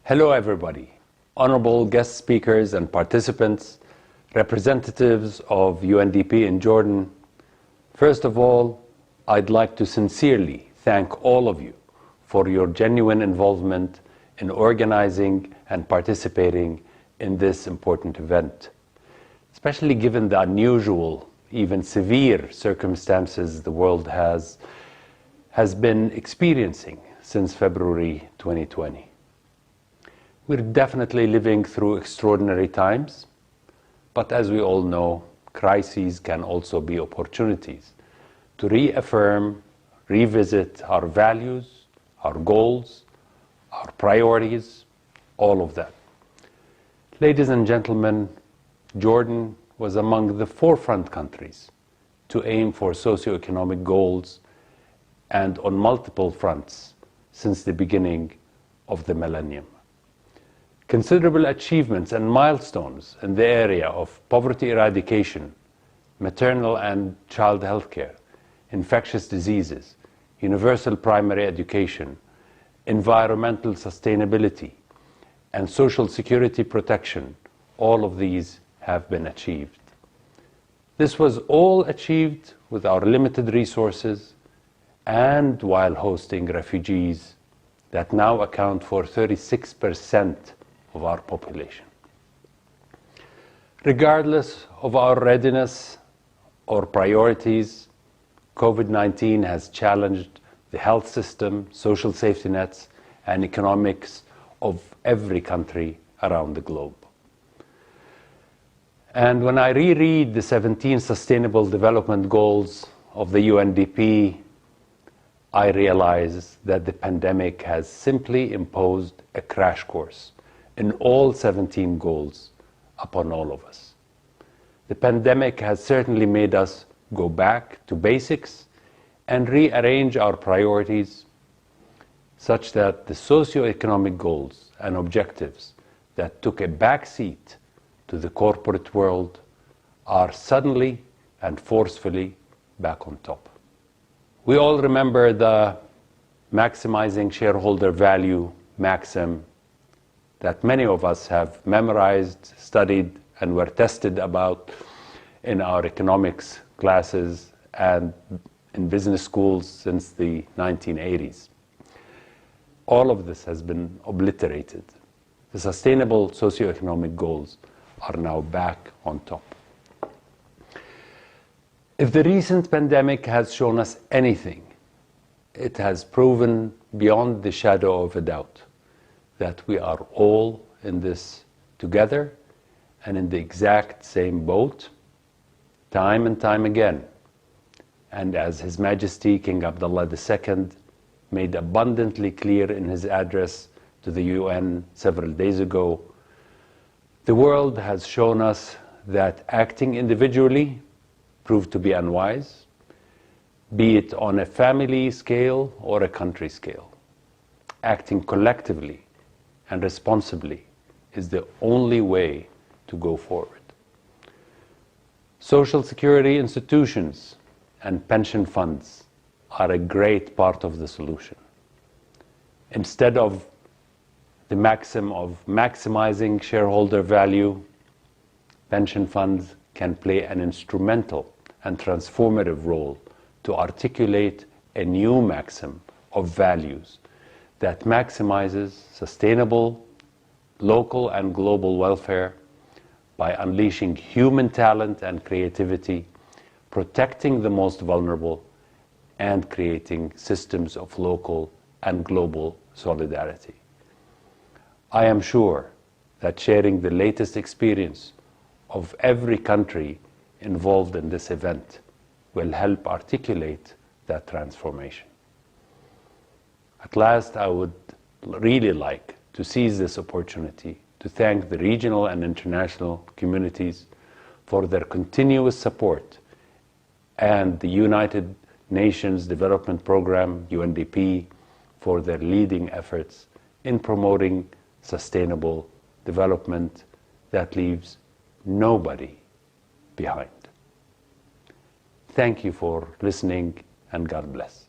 Hello everybody, honorable guest speakers and participants, representatives of UNDP in Jordan. First of all, I'd like to sincerely thank all of you for your genuine involvement in organizing and participating in this important event, especially given the unusual, even severe circumstances the world has been experiencing since February 2020. We're definitely living through extraordinary times, but as we all know, crises can also be opportunities to reaffirm, revisit our values, our goals, our priorities, all of that. Ladies and gentlemen, Jordan was among the forefront countries to aim for socioeconomic goals and on multiple fronts since the beginning of the millennium. Considerable achievements and milestones in the area of poverty eradication, maternal and child health care, infectious diseases, universal primary education, environmental sustainability, and social security protection, all of these have been achieved. This was all achieved with our limited resources and while hosting refugees that now account for 36% of our population. Regardless of our readiness or priorities, COVID-19 has challenged the health system, social safety nets, and economics of every country around the globe. And when I reread the 17 Sustainable Development Goals of the UNDP, I realize that the pandemic has simply imposed a crash course in all 17 goals upon all of us. The pandemic has certainly made us go back to basics and rearrange our priorities such that the socioeconomic goals and objectives that took a backseat to the corporate world are suddenly and forcefully back on top. We all remember the maximizing shareholder value maxim that many of us have memorized, studied, and were tested about in our economics classes and in business schools since the 1980s. All of this has been obliterated. The sustainable socioeconomic goals are now back on top. If the recent pandemic has shown us anything, it has proven beyond the shadow of a doubt that we are all in this together and in the exact same boat, time and time again. And as His Majesty King Abdullah II made abundantly clear in his address to the UN several days ago, the world has shown us that acting individually proved to be unwise, be it on a family scale or a country scale. Acting collectively and responsibly is the only way to go forward. Social security institutions and pension funds are a great part of the solution. Instead of the maxim of maximizing shareholder value, pension funds can play an instrumental and transformative role to articulate a new maxim of values that maximizes sustainable, local and global welfare by unleashing human talent and creativity, protecting the most vulnerable, and creating systems of local and global solidarity. I am sure that sharing the latest experience of every country involved in this event will help articulate that transformation. At last, I would really like to seize this opportunity to thank the regional and international communities for their continuous support and the United Nations Development Programme, UNDP, for their leading efforts in promoting sustainable development that leaves nobody behind. Thank you for listening, and God bless.